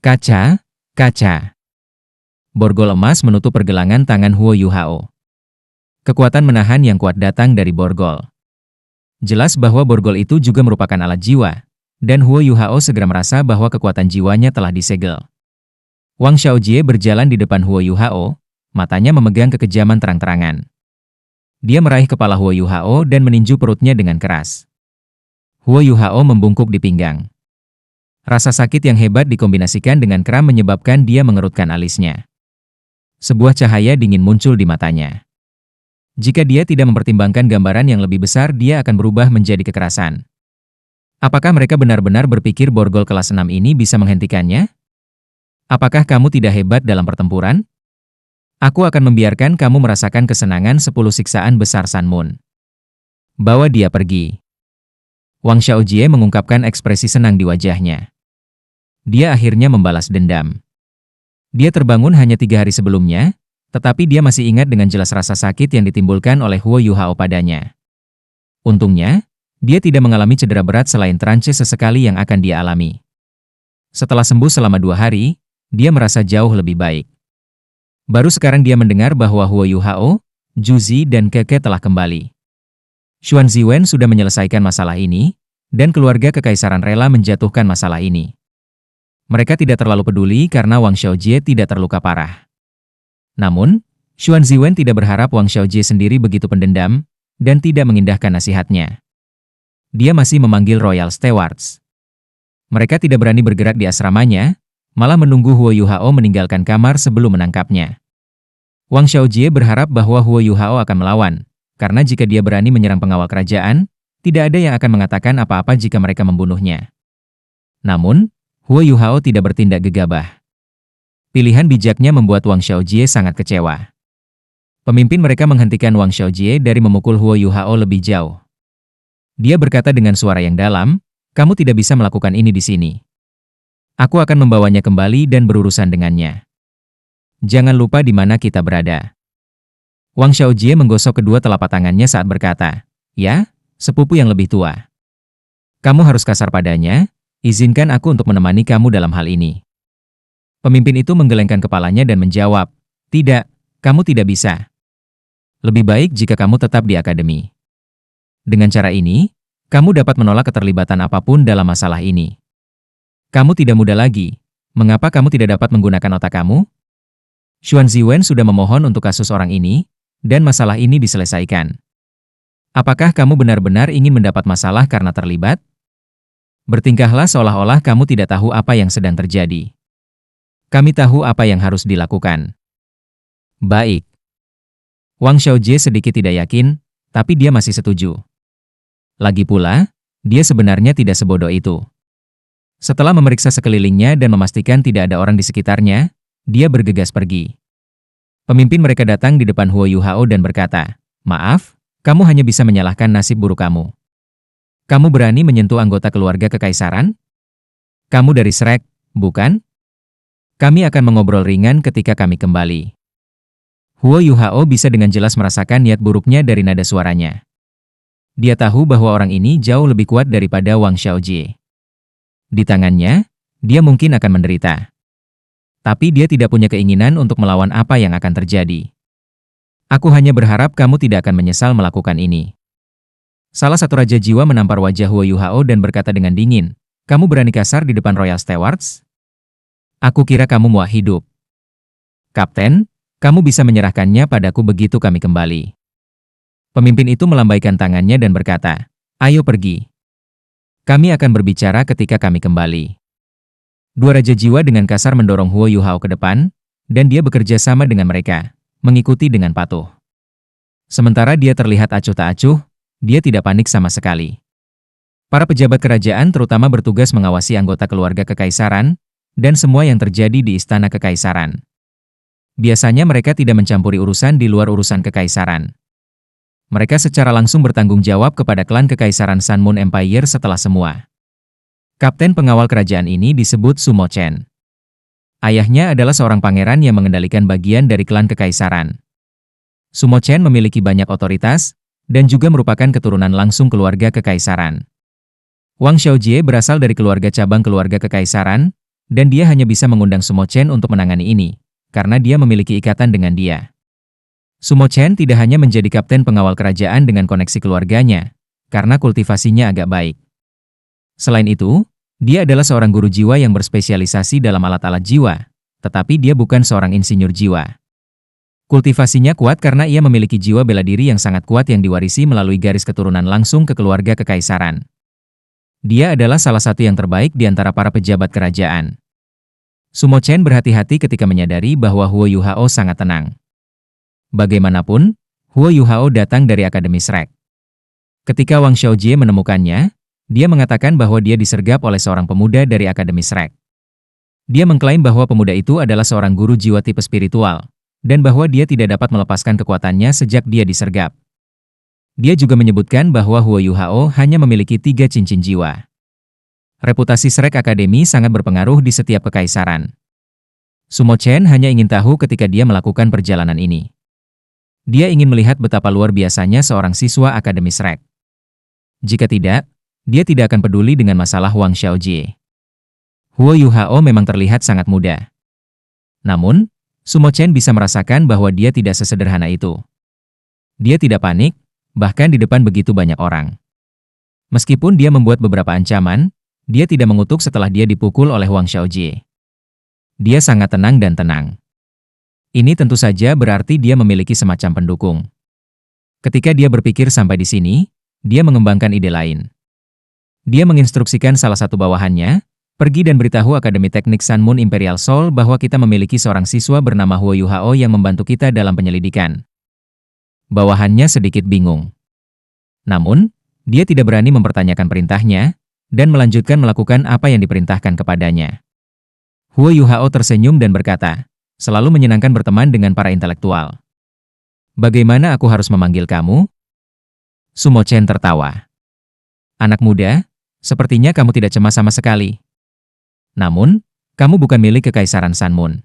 Kaca, kaca. Borgol emas menutup pergelangan tangan Huo Yuhao. Kekuatan menahan yang kuat datang dari borgol. Jelas bahwa borgol itu juga merupakan alat jiwa, dan Huo Yuhao segera merasa bahwa kekuatan jiwanya telah disegel. Wang Xiaojie berjalan di depan Huo Yuhao, matanya memegang kekejaman terang-terangan. Dia meraih kepala Huo Yuhao dan meninju perutnya dengan keras. Huo Yuhao membungkuk di pinggang. Rasa sakit yang hebat dikombinasikan dengan kram menyebabkan dia mengerutkan alisnya. Sebuah cahaya dingin muncul di matanya. Jika dia tidak mempertimbangkan gambaran yang lebih besar, dia akan berubah menjadi kekerasan. Apakah mereka benar-benar berpikir borgol kelas 6 ini bisa menghentikannya? Apakah kamu tidak hebat dalam pertempuran? Aku akan membiarkan kamu merasakan kesenangan 10 siksaan besar Sun Moon. Bawa dia pergi. Wang Xiaojie mengungkapkan ekspresi senang di wajahnya. Dia akhirnya membalas dendam. Dia terbangun hanya 3 hari sebelumnya, tetapi dia masih ingat dengan jelas rasa sakit yang ditimbulkan oleh Huo Yuhao padanya. Untungnya, dia tidak mengalami cedera berat selain trance sesekali yang akan dia alami. Setelah sembuh selama 2 hari, dia merasa jauh lebih baik. Baru sekarang dia mendengar bahwa Huo Yuhao, Juzi dan Keke telah kembali. Xuan Ziwen sudah menyelesaikan masalah ini, dan keluarga kekaisaran rela menjatuhkan masalah ini. Mereka tidak terlalu peduli karena Wang Xiaojie tidak terluka parah. Namun, Xuan Ziwen tidak berharap Wang Xiaojie sendiri begitu pendendam, dan tidak mengindahkan nasihatnya. Dia masih memanggil Royal Stewards. Mereka tidak berani bergerak di asramanya, malah menunggu Huo Yuhao meninggalkan kamar sebelum menangkapnya. Wang Xiaojie berharap bahwa Huo Yuhao akan melawan, karena jika dia berani menyerang pengawal kerajaan, tidak ada yang akan mengatakan apa-apa jika mereka membunuhnya. Namun, Huo Yuhao tidak bertindak gegabah. Pilihan bijaknya membuat Wang Xiaojie sangat kecewa. Pemimpin mereka menghentikan Wang Xiaojie dari memukul Huo Yuhao lebih jauh. Dia berkata dengan suara yang dalam, "Kamu tidak bisa melakukan ini di sini. Aku akan membawanya kembali dan berurusan dengannya. Jangan lupa di mana kita berada." Wang Xiaojie menggosok kedua telapak tangannya saat berkata, "Ya, sepupu yang lebih tua. Kamu harus kasar padanya, izinkan aku untuk menemani kamu dalam hal ini." Pemimpin itu menggelengkan kepalanya dan menjawab, "Tidak, kamu tidak bisa. Lebih baik jika kamu tetap di akademi. Dengan cara ini, kamu dapat menolak keterlibatan apapun dalam masalah ini. Kamu tidak muda lagi, mengapa kamu tidak dapat menggunakan otak kamu?" Xuan Ziwen sudah memohon untuk kasus orang ini, dan masalah ini diselesaikan. Apakah kamu benar-benar ingin mendapat masalah karena terlibat? Bertingkahlah seolah-olah kamu tidak tahu apa yang sedang terjadi. Kami tahu apa yang harus dilakukan. Baik. Wang Xiaojie sedikit tidak yakin, tapi dia masih setuju. Lagi pula, dia sebenarnya tidak sebodoh itu. Setelah memeriksa sekelilingnya dan memastikan tidak ada orang di sekitarnya, dia bergegas pergi. Pemimpin mereka datang di depan Huo Yuhao dan berkata, "Maaf, kamu hanya bisa menyalahkan nasib buruk kamu. Kamu berani menyentuh anggota keluarga kekaisaran? Kamu dari Shrek, bukan? Kami akan mengobrol ringan ketika kami kembali." Huo Yuhao bisa dengan jelas merasakan niat buruknya dari nada suaranya. Dia tahu bahwa orang ini jauh lebih kuat daripada Wang Xiaojie. Di tangannya, dia mungkin akan menderita. Tapi dia tidak punya keinginan untuk melawan apa yang akan terjadi. "Aku hanya berharap kamu tidak akan menyesal melakukan ini." Salah satu raja jiwa menampar wajah Huo Yuhao dan berkata dengan dingin, "Kamu berani kasar di depan Royal Stewards? Aku kira kamu muak hidup. Kapten, kamu bisa menyerahkannya padaku begitu kami kembali." Pemimpin itu melambaikan tangannya dan berkata, "Ayo pergi. Kami akan berbicara ketika kami kembali." Dua raja jiwa dengan kasar mendorong Huo Yuhao ke depan, dan dia bekerja sama dengan mereka, mengikuti dengan patuh. Sementara dia terlihat acuh tak acuh, dia tidak panik sama sekali. Para pejabat kerajaan terutama bertugas mengawasi anggota keluarga kekaisaran, dan semua yang terjadi di istana kekaisaran. Biasanya mereka tidak mencampuri urusan di luar urusan kekaisaran. Mereka secara langsung bertanggung jawab kepada klan kekaisaran Sun Moon Empire setelah semua. Kapten pengawal kerajaan ini disebut Sumo Chen. Ayahnya adalah seorang pangeran yang mengendalikan bagian dari klan kekaisaran. Sumo Chen memiliki banyak otoritas, dan juga merupakan keturunan langsung keluarga kekaisaran. Wang Xiaojie berasal dari keluarga cabang keluarga kekaisaran, dan dia hanya bisa mengundang Sumo Chen untuk menangani ini, karena dia memiliki ikatan dengan dia. Sumo Chen tidak hanya menjadi kapten pengawal kerajaan dengan koneksi keluarganya, karena kultivasinya agak baik. Selain itu, dia adalah seorang guru jiwa yang berspesialisasi dalam alat-alat jiwa, tetapi dia bukan seorang insinyur jiwa. Kultivasinya kuat karena ia memiliki jiwa bela diri yang sangat kuat yang diwarisi melalui garis keturunan langsung ke keluarga kekaisaran. Dia adalah salah satu yang terbaik di antara para pejabat kerajaan. Sumo Chen berhati-hati ketika menyadari bahwa Huo Yuhao sangat tenang. Bagaimanapun, Huo Yuhao datang dari Akademi Shrek. Ketika Wang Xiaojie menemukannya, dia mengatakan bahwa dia disergap oleh seorang pemuda dari Akademi Shrek. Dia mengklaim bahwa pemuda itu adalah seorang guru jiwa tipe spiritual, dan bahwa dia tidak dapat melepaskan kekuatannya sejak dia disergap. Dia juga menyebutkan bahwa Huo Yuhao hanya memiliki 3 cincin jiwa. Reputasi Shrek Academy sangat berpengaruh di setiap kekaisaran. Sumo Chen hanya ingin tahu ketika dia melakukan perjalanan ini. Dia ingin melihat betapa luar biasanya seorang siswa Akademi Shrek. Jika tidak, dia tidak akan peduli dengan masalah Wang Xiaojie. Huo Yuhao memang terlihat sangat muda. Namun, Sumo Chen bisa merasakan bahwa dia tidak sesederhana itu. Dia tidak panik, bahkan di depan begitu banyak orang. Meskipun dia membuat beberapa ancaman, dia tidak mengutuk setelah dia dipukul oleh Wang Xiaojie. Dia sangat tenang dan tenang. Ini tentu saja berarti dia memiliki semacam pendukung. Ketika dia berpikir sampai di sini, dia mengembangkan ide lain. Dia menginstruksikan salah satu bawahannya, pergi dan beritahu Akademi Teknik Sun Moon Imperial Soul bahwa kita memiliki seorang siswa bernama Huo Yuhao yang membantu kita dalam penyelidikan. Bawahannya sedikit bingung. Namun, dia tidak berani mempertanyakan perintahnya, dan melanjutkan melakukan apa yang diperintahkan kepadanya. Huo Yuhao tersenyum dan berkata, "Selalu menyenangkan berteman dengan para intelektual. Bagaimana aku harus memanggil kamu?" Sumo Chen tertawa. "Anak muda, sepertinya kamu tidak cemas sama sekali. Namun, kamu bukan milik Kekaisaran Sun Moon.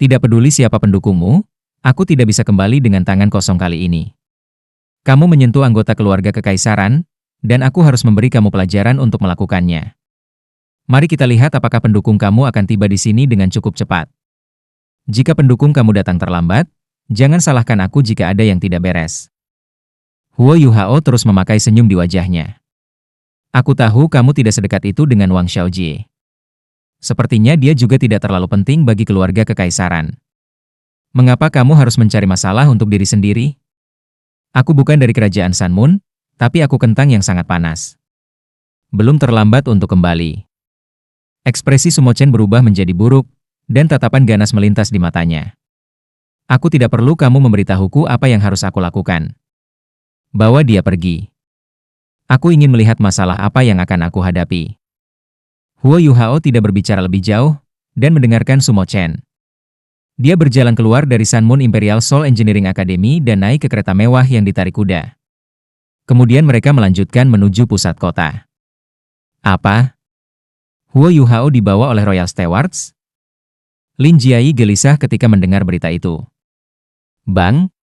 Tidak peduli siapa pendukungmu, aku tidak bisa kembali dengan tangan kosong kali ini. Kamu menyentuh anggota keluarga Kekaisaran, dan aku harus memberi kamu pelajaran untuk melakukannya. Mari kita lihat apakah pendukung kamu akan tiba di sini dengan cukup cepat. Jika pendukung kamu datang terlambat, jangan salahkan aku jika ada yang tidak beres." Huo Yuhao terus memakai senyum di wajahnya. "Aku tahu kamu tidak sedekat itu dengan Wang Xiaojie. Sepertinya dia juga tidak terlalu penting bagi keluarga kekaisaran. Mengapa kamu harus mencari masalah untuk diri sendiri? Aku bukan dari kerajaan Sun Moon, tapi aku kentang yang sangat panas. Belum terlambat untuk kembali." Ekspresi Sumo Chen berubah menjadi buruk, dan tatapan ganas melintas di matanya. "Aku tidak perlu kamu memberitahuku apa yang harus aku lakukan. Bawa dia pergi. Aku ingin melihat masalah apa yang akan aku hadapi." Huo Yuhao tidak berbicara lebih jauh, dan mendengarkan Sumo Chen. Dia berjalan keluar dari Sun Moon Imperial Soul Engineering Academy dan naik ke kereta mewah yang ditarik kuda. Kemudian mereka melanjutkan menuju pusat kota. "Apa? Huo Yuhao dibawa oleh Royal Stewards?" Lin Jiayi gelisah ketika mendengar berita itu. "Bang?"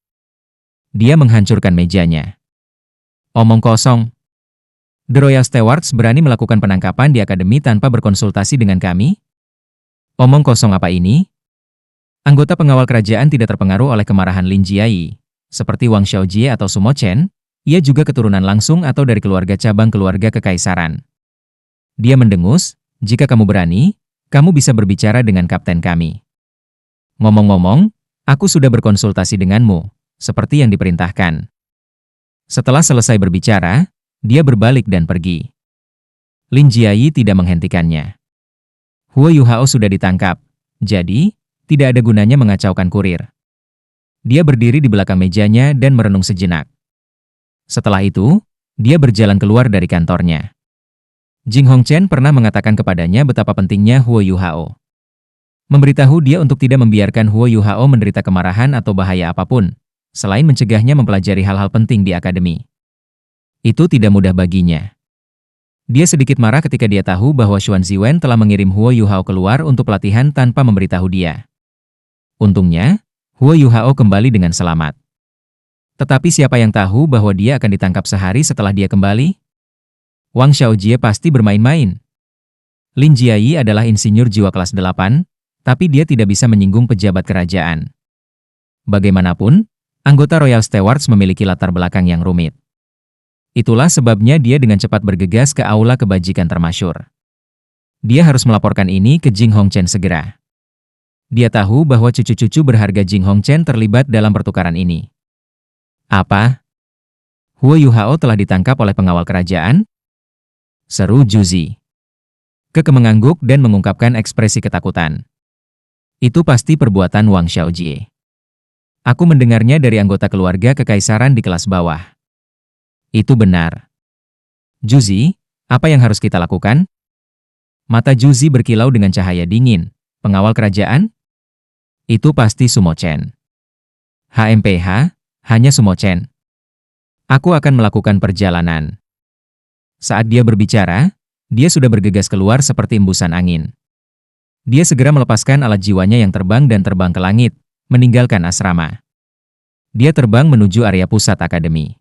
Dia menghancurkan mejanya. "Omong kosong. The Royal Stewards berani melakukan penangkapan di akademi tanpa berkonsultasi dengan kami? Omong kosong apa ini?" Anggota pengawal kerajaan tidak terpengaruh oleh kemarahan Lin Jiayi. Seperti Wang Xiaojie atau Sumo Chen, ia juga keturunan langsung atau dari keluarga cabang keluarga kekaisaran. Dia mendengus, "Jika kamu berani, kamu bisa berbicara dengan kapten kami. Ngomong-ngomong, aku sudah berkonsultasi denganmu, seperti yang diperintahkan." Setelah selesai berbicara, dia berbalik dan pergi. Lin Jiayi tidak menghentikannya. Huo Yuhao sudah ditangkap, jadi tidak ada gunanya mengacaukan kurir. Dia berdiri di belakang mejanya dan merenung sejenak. Setelah itu, dia berjalan keluar dari kantornya. Jing Hongchen pernah mengatakan kepadanya betapa pentingnya Huo Yuhao. Memberitahu dia untuk tidak membiarkan Huo Yuhao menderita kemarahan atau bahaya apapun, selain mencegahnya mempelajari hal-hal penting di akademi. Itu tidak mudah baginya. Dia sedikit marah ketika dia tahu bahwa Xuan Ziwen telah mengirim Huo Yuhao keluar untuk pelatihan tanpa memberitahu dia. Untungnya, Huo Yuhao kembali dengan selamat. Tetapi siapa yang tahu bahwa dia akan ditangkap sehari setelah dia kembali? Wang Xiaojie pasti bermain-main. Lin Jiayi adalah insinyur jiwa kelas 8, tapi dia tidak bisa menyinggung pejabat kerajaan. Bagaimanapun, anggota Royal Stewards memiliki latar belakang yang rumit. Itulah sebabnya dia dengan cepat bergegas ke aula kebajikan termasyur. Dia harus melaporkan ini ke Jing Hongchen segera. Dia tahu bahwa cucu-cucu berharga Jing Hongchen terlibat dalam pertukaran ini. Apa? Huo Yuhao telah ditangkap oleh pengawal kerajaan? Seru Juzi. Keke mengangguk dan mengungkapkan ekspresi ketakutan. Itu pasti perbuatan Wang Xiaojie. Aku mendengarnya dari anggota keluarga kekaisaran di kelas bawah. Itu benar. Juzi, apa yang harus kita lakukan? Mata Juzi berkilau dengan cahaya dingin. Pengawal kerajaan? Itu pasti Sumo Chen. HMPH, hanya Sumo Chen. Aku akan melakukan perjalanan. Saat dia berbicara, dia sudah bergegas keluar seperti embusan angin. Dia segera melepaskan alat jiwanya yang terbang dan terbang ke langit, meninggalkan asrama. Dia terbang menuju area pusat akademi.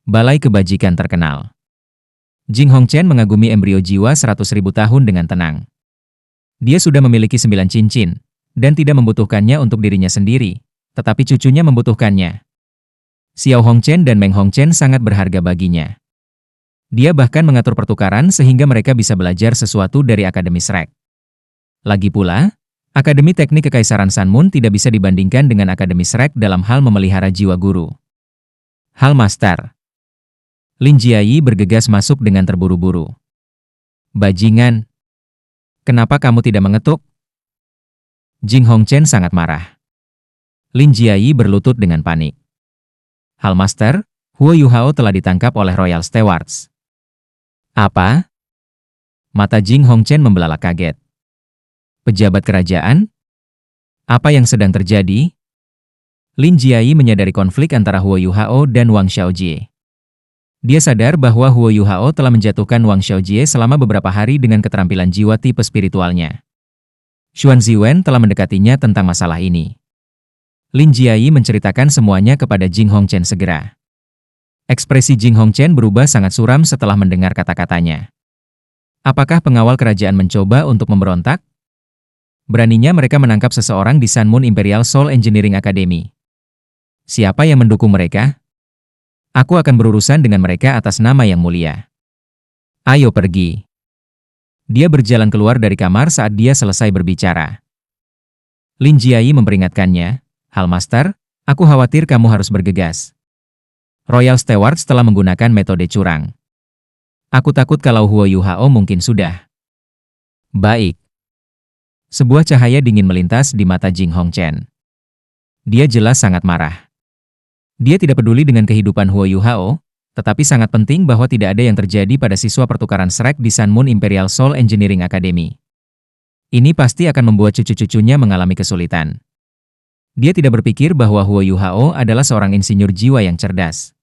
Balai kebajikan terkenal. Jing Hongchen mengagumi embrio jiwa 100.000 tahun dengan tenang. Dia sudah memiliki 9 cincin, dan tidak membutuhkannya untuk dirinya sendiri, tetapi cucunya membutuhkannya. Xiao Hongchen dan Meng Hongchen sangat berharga baginya. Dia bahkan mengatur pertukaran sehingga mereka bisa belajar sesuatu dari Akademi Shrek. Lagi pula, Akademi Teknik Kekaisaran Sanmun tidak bisa dibandingkan dengan Akademi Shrek dalam hal memelihara jiwa guru. Hal Master. Lin Jiayi bergegas masuk dengan terburu-buru. Bajingan. Kenapa kamu tidak mengetuk? Jing Hongchen sangat marah. Lin Jiayi berlutut dengan panik. Hal Master, Huo Yuhao telah ditangkap oleh Royal Stewards. Apa? Mata Jing Hongchen membelalak kaget. Pejabat kerajaan? Apa yang sedang terjadi? Lin Jiayi menyadari konflik antara Huo Yuhao dan Wang Xiaojie. Dia sadar bahwa Huo Yuhao telah menjatuhkan Wang Xiaojie selama beberapa hari dengan keterampilan jiwa tipe spiritualnya. Xuan Ziwen telah mendekatinya tentang masalah ini. Lin Jiayi menceritakan semuanya kepada Jing Hongchen segera. Ekspresi Jing Hongchen berubah sangat suram setelah mendengar kata-katanya. Apakah pengawal kerajaan mencoba untuk memberontak? Beraninya mereka menangkap seseorang di Sanmun Imperial Soul Engineering Academy. Siapa yang mendukung mereka? Aku akan berurusan dengan mereka atas nama yang mulia. Ayo pergi. Dia berjalan keluar dari kamar saat dia selesai berbicara. Lin Jiayi memperingatkannya, Hal Master, aku khawatir kamu harus bergegas. Royal Stewards telah menggunakan metode curang. Aku takut kalau Huo Yuhao mungkin sudah. Baik. Sebuah cahaya dingin melintas di mata Jing Hongchen. Dia jelas sangat marah. Dia tidak peduli dengan kehidupan Huo Yuhao, tetapi sangat penting bahwa tidak ada yang terjadi pada siswa pertukaran Shrek di Sanmun Imperial Soul Engineering Academy. Ini pasti akan membuat cucu-cucunya mengalami kesulitan. Dia tidak berpikir bahwa Huo Yuhao adalah seorang insinyur jiwa yang cerdas.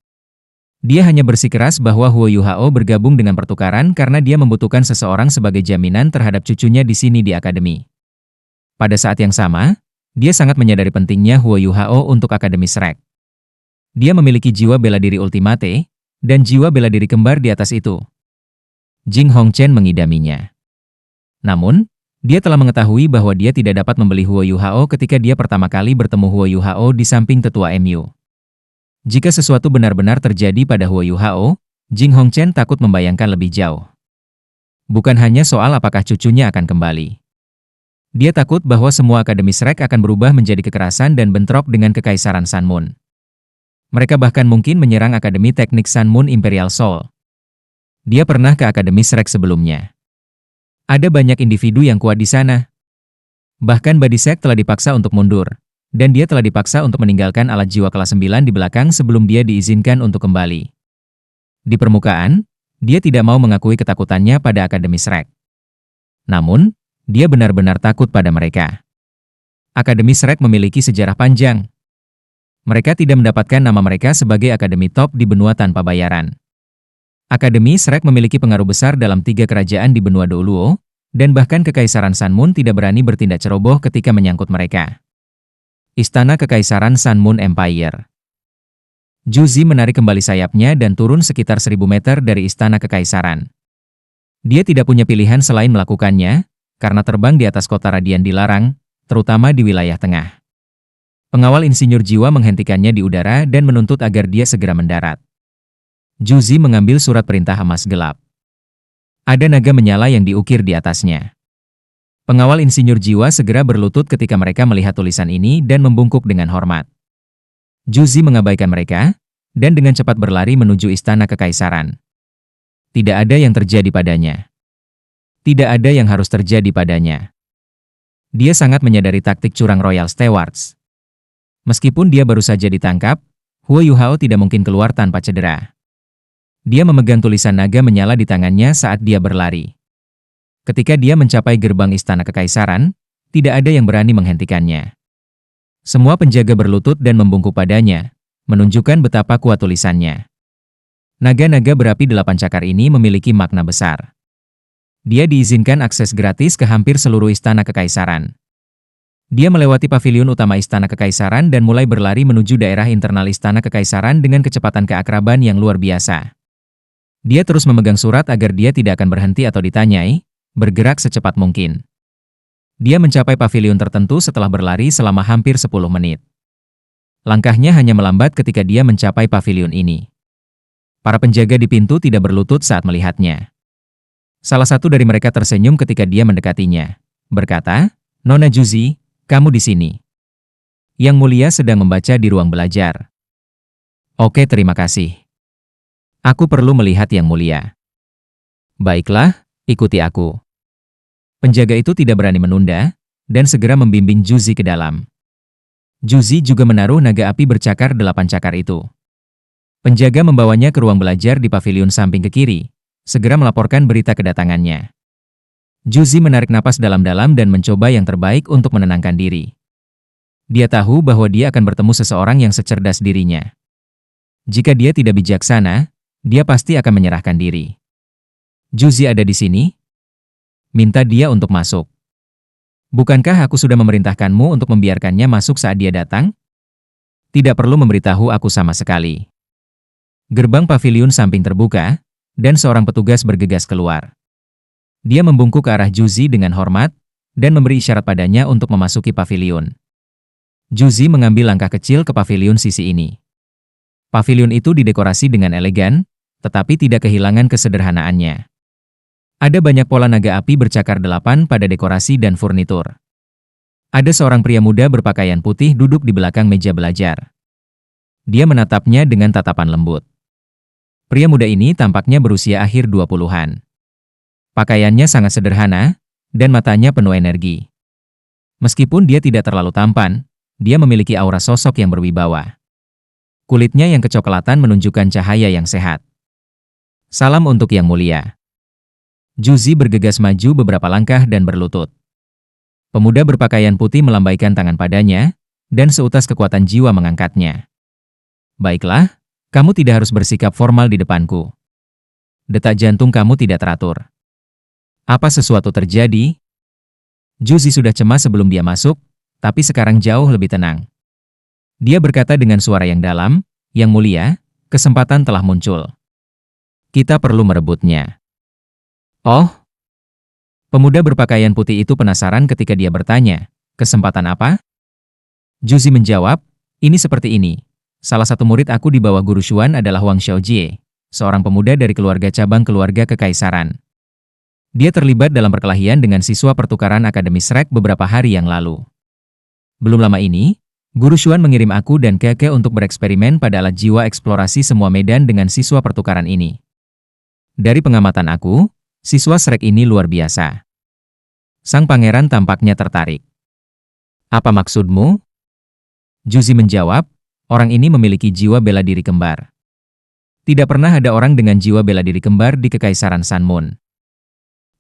Dia hanya bersikeras bahwa Huo Yuhao bergabung dengan pertukaran karena dia membutuhkan seseorang sebagai jaminan terhadap cucunya di sini di akademi. Pada saat yang sama, dia sangat menyadari pentingnya Huo Yuhao untuk Akademi Shrek. Dia memiliki jiwa bela diri ultimate, dan jiwa bela diri kembar di atas itu. Jing Hongchen mengidaminya. Namun, dia telah mengetahui bahwa dia tidak dapat membeli Huo Yuhao ketika dia pertama kali bertemu Huo Yuhao di samping tetua MU. Jika sesuatu benar-benar terjadi pada Huo Yuhao, Jing Hongchen takut membayangkan lebih jauh. Bukan hanya soal apakah cucunya akan kembali. Dia takut bahwa semua Akademi Shrek akan berubah menjadi kekerasan dan bentrok dengan Kekaisaran Sanmun. Mereka bahkan mungkin menyerang Akademi Teknik Sanmun Imperial Soul. Dia pernah ke Akademi Shrek sebelumnya. Ada banyak individu yang kuat di sana. Bahkan Badisek telah dipaksa untuk mundur. Dan dia telah dipaksa untuk meninggalkan alat jiwa kelas 9 di belakang sebelum dia diizinkan untuk kembali. Di permukaan, dia tidak mau mengakui ketakutannya pada Akademi Shrek. Namun, dia benar-benar takut pada mereka. Akademi Shrek memiliki sejarah panjang. Mereka tidak mendapatkan nama mereka sebagai akademi top di benua tanpa bayaran. Akademi Shrek memiliki pengaruh besar dalam 3 kerajaan di benua Douluo, dan bahkan Kekaisaran Sanmun tidak berani bertindak ceroboh ketika menyangkut mereka. Istana Kekaisaran Sanmun Empire. Juzi menarik kembali sayapnya dan turun sekitar 1000 meter dari Istana Kekaisaran. Dia tidak punya pilihan selain melakukannya, karena terbang di atas kota radian dilarang, terutama di wilayah tengah. Pengawal insinyur jiwa menghentikannya di udara dan menuntut agar dia segera mendarat. Juzi mengambil surat perintah emas gelap. Ada naga menyala yang diukir di atasnya. Pengawal insinyur jiwa segera berlutut ketika mereka melihat tulisan ini dan membungkuk dengan hormat. Juzi mengabaikan mereka, dan dengan cepat berlari menuju istana kekaisaran. Tidak ada yang terjadi padanya. Tidak ada yang harus terjadi padanya. Dia sangat menyadari taktik curang Royal Stewards. Meskipun dia baru saja ditangkap, Huo Yuhao tidak mungkin keluar tanpa cedera. Dia memegang tulisan naga menyala di tangannya saat dia berlari. Ketika dia mencapai gerbang istana kekaisaran, tidak ada yang berani menghentikannya. Semua penjaga berlutut dan membungkuk padanya, menunjukkan betapa kuat tulisannya. Naga-naga berapi 8 cakar ini memiliki makna besar. Dia diizinkan akses gratis ke hampir seluruh istana kekaisaran. Dia melewati paviliun utama istana kekaisaran dan mulai berlari menuju daerah internal istana kekaisaran dengan kecepatan keakraban yang luar biasa. Dia terus memegang surat agar dia tidak akan berhenti atau ditanyai, bergerak secepat mungkin. Dia mencapai paviliun tertentu setelah berlari selama hampir 10 menit. Langkahnya hanya melambat ketika dia mencapai paviliun ini. Para penjaga di pintu tidak berlutut saat melihatnya. Salah satu dari mereka tersenyum ketika dia mendekatinya, berkata, "Nona Juzi, kamu di sini." Yang Mulia sedang membaca di ruang belajar. "Oke, terima kasih. Aku perlu melihat Yang Mulia." "Baiklah, ikuti aku." Penjaga itu tidak berani menunda, dan segera membimbing Juzi ke dalam. Juzi juga menaruh naga api bercakar 8 cakar itu. Penjaga membawanya ke ruang belajar di paviliun samping ke kiri, segera melaporkan berita kedatangannya. Juzi menarik napas dalam-dalam dan mencoba yang terbaik untuk menenangkan diri. Dia tahu bahwa dia akan bertemu seseorang yang secerdas dirinya. Jika dia tidak bijaksana, dia pasti akan menyerahkan diri. "Juzi ada di sini?" Minta dia untuk masuk. "Bukankah aku sudah memerintahkanmu untuk membiarkannya masuk saat dia datang?" "Tidak perlu memberitahu aku sama sekali." Gerbang paviliun samping terbuka, dan seorang petugas bergegas keluar. Dia membungkuk ke arah Juzi dengan hormat, dan memberi isyarat padanya untuk memasuki paviliun. Juzi mengambil langkah kecil ke paviliun sisi ini. Paviliun itu didekorasi dengan elegan, tetapi tidak kehilangan kesederhanaannya. Ada banyak pola naga api bercakar 8 pada dekorasi dan furnitur. Ada seorang pria muda berpakaian putih duduk di belakang meja belajar. Dia menatapnya dengan tatapan lembut. Pria muda ini tampaknya berusia akhir 20-an. Pakaiannya sangat sederhana, dan matanya penuh energi. Meskipun dia tidak terlalu tampan, dia memiliki aura sosok yang berwibawa. Kulitnya yang kecoklatan menunjukkan cahaya yang sehat. "Salam untuk Yang Mulia." Juzi bergegas maju beberapa langkah dan berlutut. Pemuda berpakaian putih melambaikan tangan padanya, dan seutas kekuatan jiwa mengangkatnya. "Baiklah, kamu tidak harus bersikap formal di depanku. Detak jantung kamu tidak teratur. Apa sesuatu terjadi?" Juzi sudah cemas sebelum dia masuk, tapi sekarang jauh lebih tenang. Dia berkata dengan suara yang dalam, "Yang Mulia, kesempatan telah muncul. Kita perlu merebutnya." "Oh?" Pemuda berpakaian putih itu penasaran ketika dia bertanya, "Kesempatan apa?" Juzi menjawab, "Ini seperti ini. Salah satu murid aku di bawah Guru Xuan adalah Wang Xiaojie, seorang pemuda dari keluarga cabang keluarga kekaisaran. Dia terlibat dalam perkelahian dengan siswa pertukaran Akademi Shrek beberapa hari yang lalu. Belum lama ini, Guru Xuan mengirim aku dan Keke untuk bereksperimen pada alat jiwa eksplorasi semua medan dengan siswa pertukaran ini. Dari pengamatan aku, siswa Shrek ini luar biasa." Sang pangeran tampaknya tertarik. "Apa maksudmu?" Juzi menjawab, "Orang ini memiliki jiwa bela diri kembar. Tidak pernah ada orang dengan jiwa bela diri kembar di Kekaisaran Sanmun."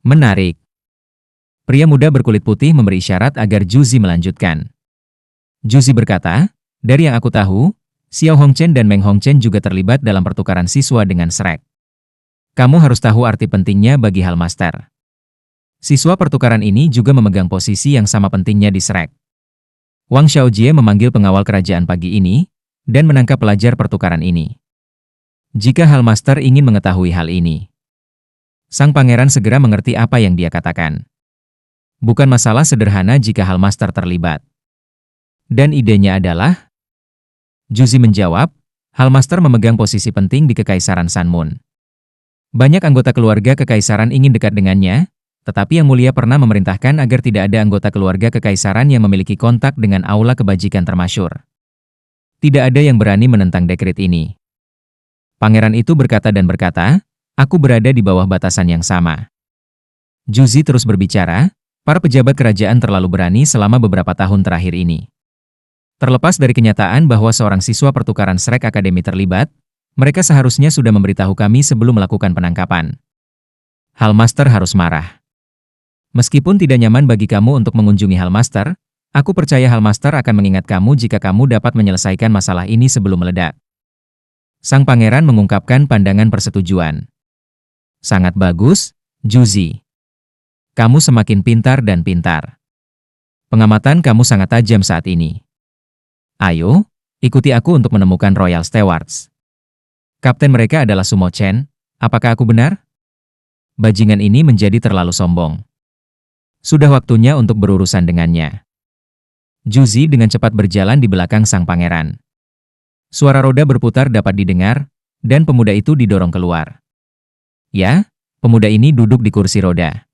"Menarik." Pria muda berkulit putih memberi isyarat agar Juzi melanjutkan. Juzi berkata, "Dari yang aku tahu, Xiao Hongchen dan Meng Hongchen juga terlibat dalam pertukaran siswa dengan Shrek. Kamu harus tahu arti pentingnya bagi Hallmaster. Siswa pertukaran ini juga memegang posisi yang sama pentingnya di Shrek." Wang Xiaojie memanggil pengawal kerajaan pagi ini, dan menangkap pelajar pertukaran ini. "Jika Hallmaster ingin mengetahui hal ini, Sang pangeran segera mengerti apa yang dia katakan. Bukan masalah sederhana jika hal master terlibat. Dan idenya adalah? Juzi menjawab, hal master memegang posisi penting di Kekaisaran Sunmoon. Banyak anggota keluarga kekaisaran ingin dekat dengannya, tetapi Yang Mulia pernah memerintahkan agar tidak ada anggota keluarga kekaisaran yang memiliki kontak dengan aula kebajikan termasyur. Tidak ada yang berani menentang dekret ini. Pangeran itu berkata dan berkata, aku berada di bawah batasan yang sama. Juzi terus berbicara, para pejabat kerajaan terlalu berani selama beberapa tahun terakhir ini. Terlepas dari kenyataan bahwa seorang siswa pertukaran Shrek Academy terlibat, mereka seharusnya sudah memberitahu kami sebelum melakukan penangkapan. Hal Master harus marah. Meskipun tidak nyaman bagi kamu untuk mengunjungi Hal Master, aku percaya Hal Master akan mengingat kamu jika kamu dapat menyelesaikan masalah ini sebelum meledak. Sang pangeran mengungkapkan pandangan persetujuan. Sangat bagus, Juzi. Kamu semakin pintar dan pintar. Pengamatan kamu sangat tajam saat ini. Ayo, ikuti aku untuk menemukan Royal Stewards. Kapten mereka adalah Sumo Chen, apakah aku benar? Bajingan ini menjadi terlalu sombong. Sudah waktunya untuk berurusan dengannya. Juzi dengan cepat berjalan di belakang sang pangeran. Suara roda berputar dapat didengar, dan pemuda itu didorong keluar. Ya, pemuda ini duduk di kursi roda.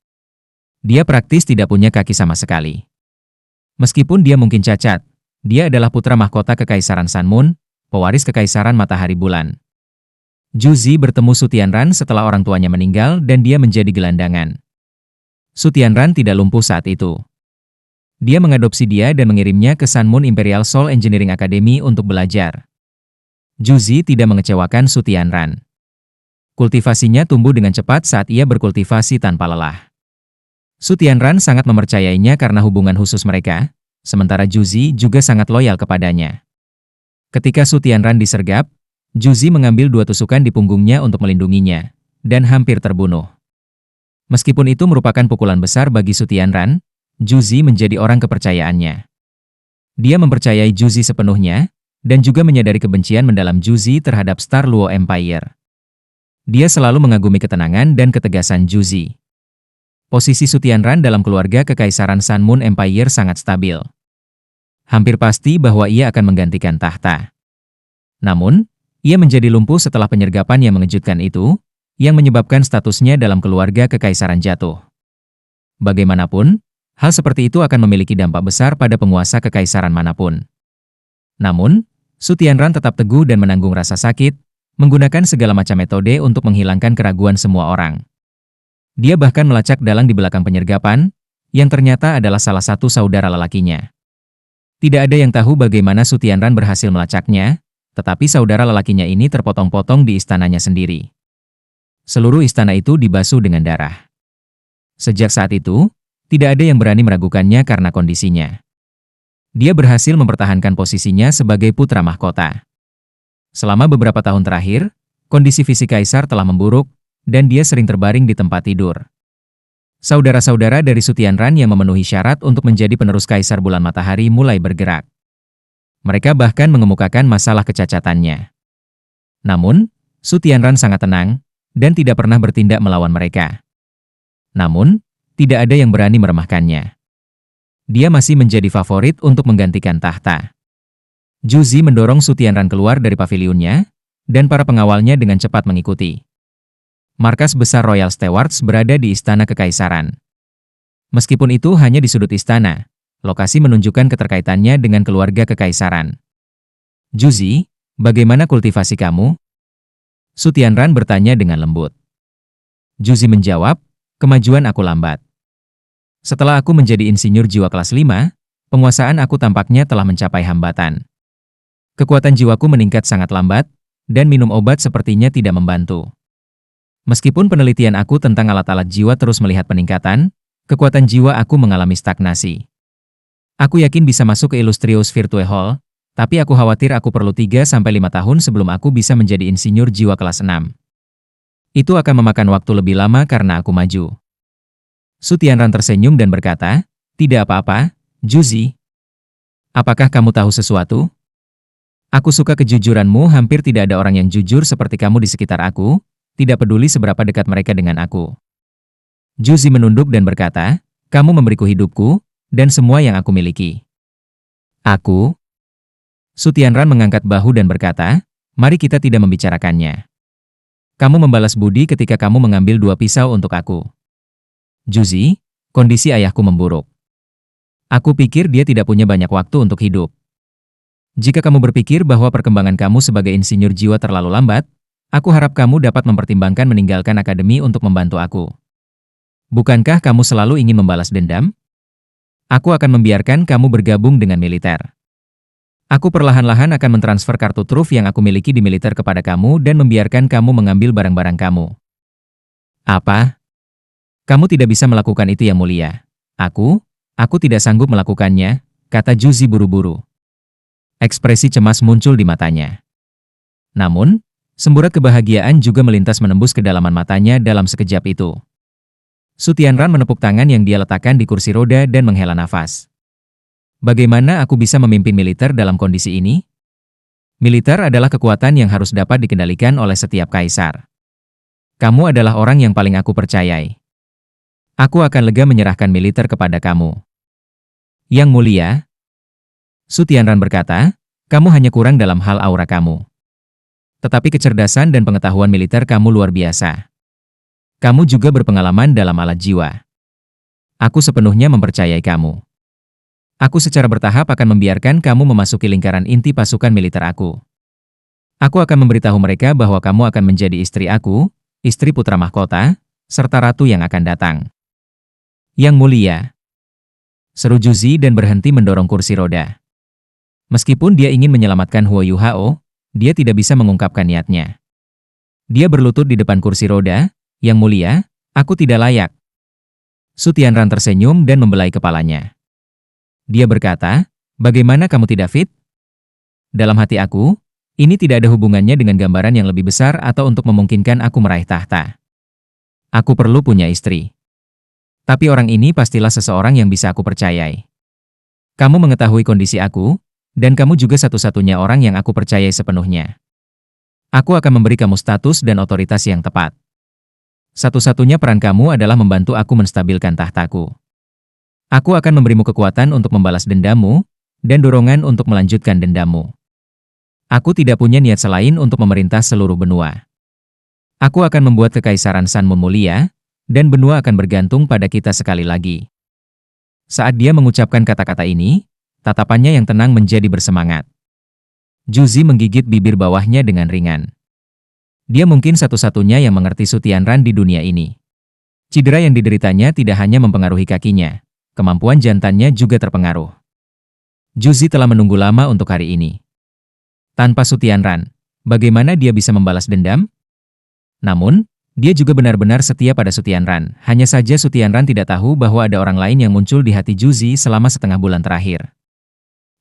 Dia praktis tidak punya kaki sama sekali. Meskipun dia mungkin cacat, dia adalah putra mahkota Kekaisaran Sunmoon, pewaris Kekaisaran Matahari Bulan. Juzi bertemu Su Tianran setelah orang tuanya meninggal dan dia menjadi gelandangan. Su Tianran tidak lumpuh saat itu. Dia mengadopsi dia dan mengirimnya ke Sunmoon Imperial Soul Engineering Academy untuk belajar. Juzi tidak mengecewakan Su Tianran. Kultivasinya tumbuh dengan cepat saat ia berkultivasi tanpa lelah. Su Tianran sangat mempercayainya karena hubungan khusus mereka, sementara Juzi juga sangat loyal kepadanya. Ketika Su Tianran disergap, Juzi mengambil 2 tusukan di punggungnya untuk melindunginya, dan hampir terbunuh. Meskipun itu merupakan pukulan besar bagi Su Tianran, Juzi menjadi orang kepercayaannya. Dia mempercayai Juzi sepenuhnya, dan juga menyadari kebencian mendalam Juzi terhadap Star Luo Empire. Dia selalu mengagumi ketenangan dan ketegasan Juzi. Posisi Su Tianran dalam keluarga Kekaisaran Sunmoon Empire sangat stabil. Hampir pasti bahwa ia akan menggantikan tahta. Namun, ia menjadi lumpuh setelah penyergapan yang mengejutkan itu, yang menyebabkan statusnya dalam keluarga kekaisaran jatuh. Bagaimanapun, hal seperti itu akan memiliki dampak besar pada penguasa kekaisaran manapun. Namun, Su Tianran tetap teguh dan menanggung rasa sakit, menggunakan segala macam metode untuk menghilangkan keraguan semua orang. Dia bahkan melacak dalang di belakang penyergapan, yang ternyata adalah salah satu saudara lelakinya. Tidak ada yang tahu bagaimana Su Tianran berhasil melacaknya, tetapi saudara lelakinya ini terpotong-potong di istananya sendiri. Seluruh istana itu dibasuh dengan darah. Sejak saat itu, tidak ada yang berani meragukannya karena kondisinya. Dia berhasil mempertahankan posisinya sebagai putra mahkota. Selama beberapa tahun terakhir, kondisi fisik kaisar telah memburuk, dan dia sering terbaring di tempat tidur. Saudara-saudara dari Su Tianran yang memenuhi syarat untuk menjadi penerus Kaisar Bulan Matahari mulai bergerak. Mereka bahkan mengemukakan masalah kecacatannya. Namun, Su Tianran sangat tenang, dan tidak pernah bertindak melawan mereka. Namun, tidak ada yang berani meremehkannya. Dia masih menjadi favorit untuk menggantikan tahta. Juzi mendorong Su Tianran keluar dari pavilionnya, dan para pengawalnya dengan cepat mengikuti. Markas besar Royal Stewards berada di Istana Kekaisaran. Meskipun itu hanya di sudut istana, lokasi menunjukkan keterkaitannya dengan keluarga kekaisaran. Juzi, bagaimana kultivasi kamu? Su Tianran bertanya dengan lembut. Juzi menjawab, kemajuan aku lambat. Setelah aku menjadi insinyur jiwa kelas 5, penguasaan aku tampaknya telah mencapai hambatan. Kekuatan jiwaku meningkat sangat lambat, dan minum obat sepertinya tidak membantu. Meskipun penelitian aku tentang alat-alat jiwa terus melihat peningkatan, kekuatan jiwa aku mengalami stagnasi. Aku yakin bisa masuk ke Illustrious Virtue Hall, tapi aku khawatir aku perlu 3-5 tahun sebelum aku bisa menjadi insinyur jiwa kelas 6. Itu akan memakan waktu lebih lama karena aku maju. Su Tianran tersenyum dan berkata, tidak apa-apa, Juzi. Apakah kamu tahu sesuatu? Aku suka kejujuranmu, hampir tidak ada orang yang jujur seperti kamu di sekitar aku, tidak peduli seberapa dekat mereka dengan aku. Juzi menunduk dan berkata, kamu memberiku hidupku, dan semua yang aku miliki. Aku? Su Tianran mengangkat bahu dan berkata, mari kita tidak membicarakannya. Kamu membalas budi ketika kamu mengambil 2 pisau untuk aku. Juzi, kondisi ayahku memburuk. Aku pikir dia tidak punya banyak waktu untuk hidup. Jika kamu berpikir bahwa perkembangan kamu sebagai insinyur jiwa terlalu lambat, aku harap kamu dapat mempertimbangkan meninggalkan akademi untuk membantu aku. Bukankah kamu selalu ingin membalas dendam? Aku akan membiarkan kamu bergabung dengan militer. Aku perlahan-lahan akan mentransfer kartu truf yang aku miliki di militer kepada kamu dan membiarkan kamu mengambil barang-barang kamu. Apa? Kamu tidak bisa melakukan itu yang mulia. Aku tidak sanggup melakukannya, kata Juzi buru-buru. Ekspresi cemas muncul di matanya. Namun, semburat kebahagiaan juga melintas menembus kedalaman matanya dalam sekejap itu. Su Tianran menepuk tangan yang dia letakkan di kursi roda dan menghela nafas. Bagaimana aku bisa memimpin militer dalam kondisi ini? Militer adalah kekuatan yang harus dapat dikendalikan oleh setiap kaisar. Kamu adalah orang yang paling aku percayai. Aku akan lega menyerahkan militer kepada kamu. Yang mulia, Su Tianran berkata, kamu hanya kurang dalam hal aura kamu. Tetapi kecerdasan dan pengetahuan militer kamu luar biasa. Kamu juga berpengalaman dalam alat jiwa. Aku sepenuhnya mempercayai kamu. Aku secara bertahap akan membiarkan kamu memasuki lingkaran inti pasukan militer aku. Aku akan memberitahu mereka bahwa kamu akan menjadi istri aku, istri putra mahkota, serta ratu yang akan datang. Yang mulia, seru Juzi dan berhenti mendorong kursi roda. Meskipun dia ingin menyelamatkan Huo Yuhao, dia tidak bisa mengungkapkan niatnya. Dia berlutut di depan kursi roda, yang mulia, aku tidak layak. Su Tianran tersenyum dan membelai kepalanya. Dia berkata, bagaimana kamu tidak fit? Dalam hati aku, ini tidak ada hubungannya dengan gambaran yang lebih besar atau untuk memungkinkan aku meraih tahta. Aku perlu punya istri. Tapi orang ini pastilah seseorang yang bisa aku percayai. Kamu mengetahui kondisi aku, dan kamu juga satu-satunya orang yang aku percayai sepenuhnya. Aku akan memberi kamu status dan otoritas yang tepat. Satu-satunya peran kamu adalah membantu aku menstabilkan tahtaku. Aku akan memberimu kekuatan untuk membalas dendammu, dan dorongan untuk melanjutkan dendammu. Aku tidak punya niat selain untuk memerintah seluruh benua. Aku akan membuat kekaisaran Sanmun mulia, dan benua akan bergantung pada kita sekali lagi. Saat dia mengucapkan kata-kata ini, tatapannya yang tenang menjadi bersemangat. Juzi menggigit bibir bawahnya dengan ringan. Dia mungkin satu-satunya yang mengerti Su Tianran di dunia ini. Cedera yang dideritanya tidak hanya mempengaruhi kakinya, kemampuan jantannya juga terpengaruh. Juzi telah menunggu lama untuk hari ini. Tanpa Su Tianran, bagaimana dia bisa membalas dendam? Namun, dia juga benar-benar setia pada Su Tianran. Hanya saja Su Tianran tidak tahu bahwa ada orang lain yang muncul di hati Juzi selama setengah bulan terakhir.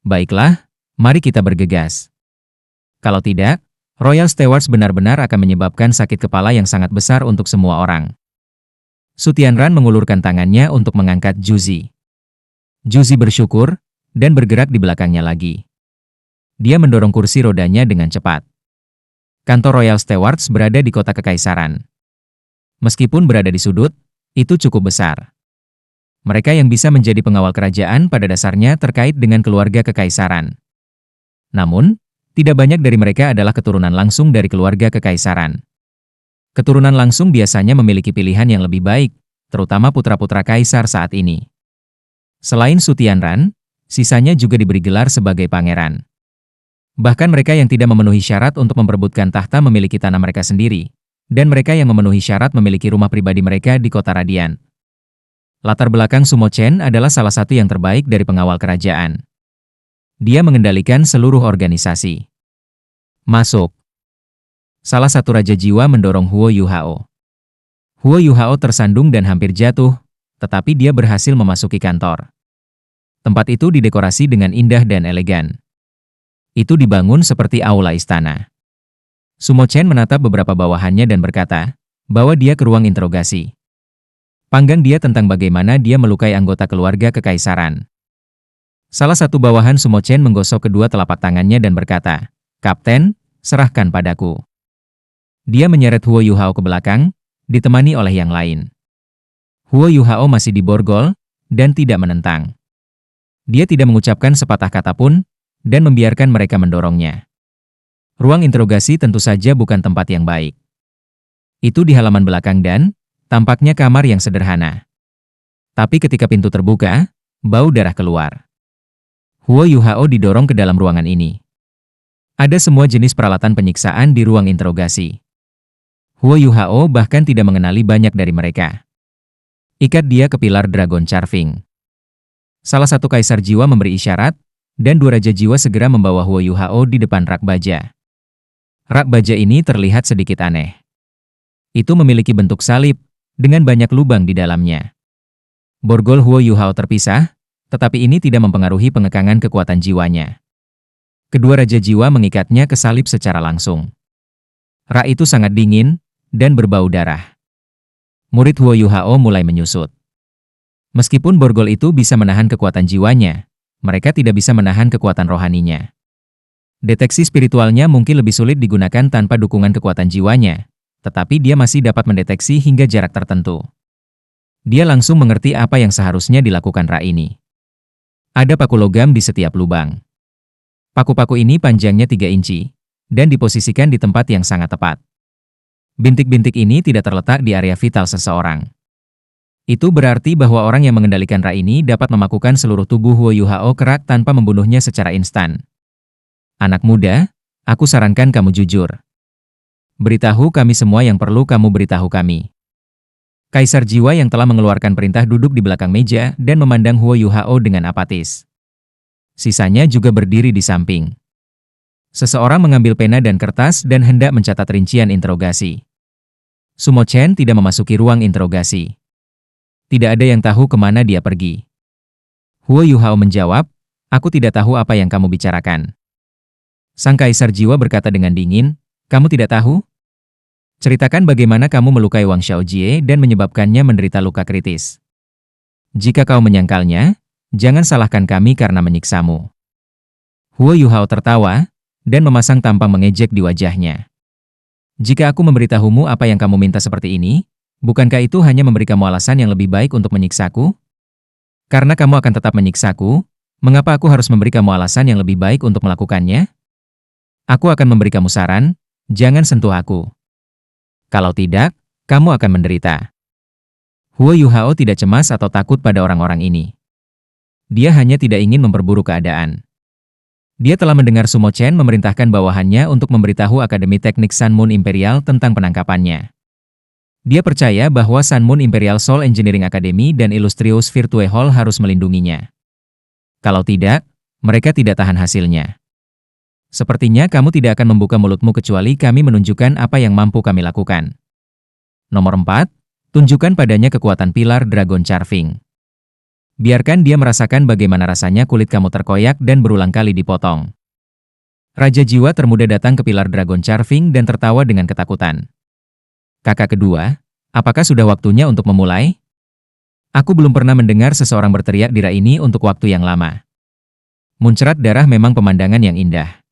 Baiklah, mari kita bergegas. Kalau tidak, Royal Stewards benar-benar akan menyebabkan sakit kepala yang sangat besar untuk semua orang. Su Tianran mengulurkan tangannya untuk mengangkat Juzi. Juzi bersyukur, dan bergerak di belakangnya lagi. Dia mendorong kursi rodanya dengan cepat. Kantor Royal Stewards berada di kota kekaisaran. Meskipun berada di sudut, itu cukup besar. Mereka yang bisa menjadi pengawal kerajaan pada dasarnya terkait dengan keluarga kekaisaran. Namun, tidak banyak dari mereka adalah keturunan langsung dari keluarga kekaisaran. Keturunan langsung biasanya memiliki pilihan yang lebih baik, terutama putra-putra kaisar saat ini. Selain Su Tianran, sisanya juga diberi gelar sebagai pangeran. Bahkan mereka yang tidak memenuhi syarat untuk memperebutkan tahta memiliki tanah mereka sendiri, dan mereka yang memenuhi syarat memiliki rumah pribadi mereka di kota Radian. Latar belakang Su Mo Chen adalah salah satu yang terbaik dari pengawal kerajaan. Dia mengendalikan seluruh organisasi. Masuk. Salah satu raja jiwa mendorong Huo Yuhao. Huo Yuhao tersandung dan hampir jatuh, tetapi dia berhasil memasuki kantor. Tempat itu didekorasi dengan indah dan elegan. Itu dibangun seperti aula istana. Su Mo Chen menatap beberapa bawahannya dan berkata, bawa dia ke ruang interogasi. Panggang dia tentang bagaimana dia melukai anggota keluarga kekaisaran. Salah satu bawahan Su Mo Chen menggosok kedua telapak tangannya dan berkata, Kapten, serahkan padaku. Dia menyeret Huo Yuhao ke belakang, ditemani oleh yang lain. Huo Yuhao masih di borgol, dan tidak menentang. Dia tidak mengucapkan sepatah kata pun, dan membiarkan mereka mendorongnya. Ruang interogasi tentu saja bukan tempat yang baik. Itu di halaman belakang dan, tampaknya kamar yang sederhana. Tapi ketika pintu terbuka, bau darah keluar. Huo Yuhao didorong ke dalam ruangan ini. Ada semua jenis peralatan penyiksaan di ruang interogasi. Huo Yuhao bahkan tidak mengenali banyak dari mereka. Ikat dia ke pilar Dragon Carving. Salah satu kaisar jiwa memberi isyarat, dan dua raja jiwa segera membawa Huo Yuhao di depan rak baja. Rak baja ini terlihat sedikit aneh. Itu memiliki bentuk salib, dengan banyak lubang di dalamnya. Borgol Huo Yuhao terpisah, tetapi ini tidak mempengaruhi pengekangan kekuatan jiwanya. Kedua raja jiwa mengikatnya ke salib secara langsung. Rak itu sangat dingin, dan berbau darah. Murid Huo Yuhao mulai menyusut. Meskipun borgol itu bisa menahan kekuatan jiwanya, mereka tidak bisa menahan kekuatan rohaninya. Deteksi spiritualnya mungkin lebih sulit digunakan tanpa dukungan kekuatan jiwanya, tetapi dia masih dapat mendeteksi hingga jarak tertentu. Dia langsung mengerti apa yang seharusnya dilakukan Ra ini. Ada paku logam di setiap lubang. Paku-paku ini panjangnya 3 inci, dan diposisikan di tempat yang sangat tepat. Bintik-bintik ini tidak terletak di area vital seseorang. Itu berarti bahwa orang yang mengendalikan Ra ini dapat memakukan seluruh tubuh Huo Yuhao ke rak tanpa membunuhnya secara instan. Anak muda, aku sarankan kamu jujur. Beritahu kami semua yang perlu kamu beritahu kami. Kaisar jiwa yang telah mengeluarkan perintah duduk di belakang meja dan memandang Huo Yuhao dengan apatis. Sisanya juga berdiri di samping. Seseorang mengambil pena dan kertas dan hendak mencatat rincian interogasi. Sumo Chen tidak memasuki ruang interogasi. Tidak ada yang tahu kemana dia pergi. Huo Yuhao menjawab, aku tidak tahu apa yang kamu bicarakan. Sang kaisar jiwa berkata dengan dingin, kamu tidak tahu? Ceritakan bagaimana kamu melukai Wang Xiaojie dan menyebabkannya menderita luka kritis. Jika kau menyangkalnya, jangan salahkan kami karena menyiksamu. Huo Yuhao tertawa, dan memasang tampang mengejek di wajahnya. Jika aku memberitahumu apa yang kamu minta seperti ini, bukankah itu hanya memberi kamu alasan yang lebih baik untuk menyiksaku? Karena kamu akan tetap menyiksaku, mengapa aku harus memberi kamu alasan yang lebih baik untuk melakukannya? Aku akan memberi kamu saran, jangan sentuh aku. Kalau tidak, kamu akan menderita. Huo Yuhao tidak cemas atau takut pada orang-orang ini. Dia hanya tidak ingin memperburuk keadaan. Dia telah mendengar Sumo Chen memerintahkan bawahannya untuk memberitahu Akademi Teknik Sun Moon Imperial tentang penangkapannya. Dia percaya bahwa Sun Moon Imperial Soul Engineering Academy dan Illustrious Virtue Hall harus melindunginya. Kalau tidak, mereka tidak tahan hasilnya. Sepertinya kamu tidak akan membuka mulutmu kecuali kami menunjukkan apa yang mampu kami lakukan. Nomor 4, tunjukkan padanya kekuatan pilar Dragon Carving. Biarkan dia merasakan bagaimana rasanya kulit kamu terkoyak dan berulang kali dipotong. Raja jiwa termuda datang ke pilar Dragon Carving dan tertawa dengan ketakutan. Kakak kedua, apakah sudah waktunya untuk memulai? Aku belum pernah mendengar seseorang berteriak di Ra ini untuk waktu yang lama. Muncrat darah memang pemandangan yang indah.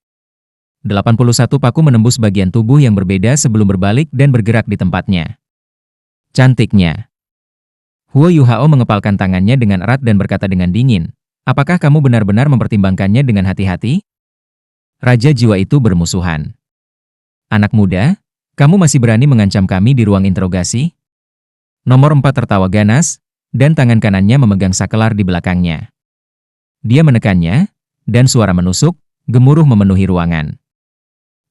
81 paku menembus bagian tubuh yang berbeda sebelum berbalik dan bergerak di tempatnya. Cantiknya. Huo Yuhao mengepalkan tangannya dengan erat dan berkata dengan dingin, apakah kamu benar-benar mempertimbangkannya dengan hati-hati? Raja jiwa itu bermusuhan. Anak muda, kamu masih berani mengancam kami di ruang interogasi? Nomor 4 tertawa ganas, dan tangan kanannya memegang sakelar di belakangnya. Dia menekannya, dan suara menusuk, gemuruh memenuhi ruangan.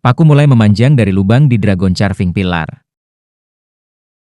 Paku mulai memanjang dari lubang di Dragon Carving Pilar.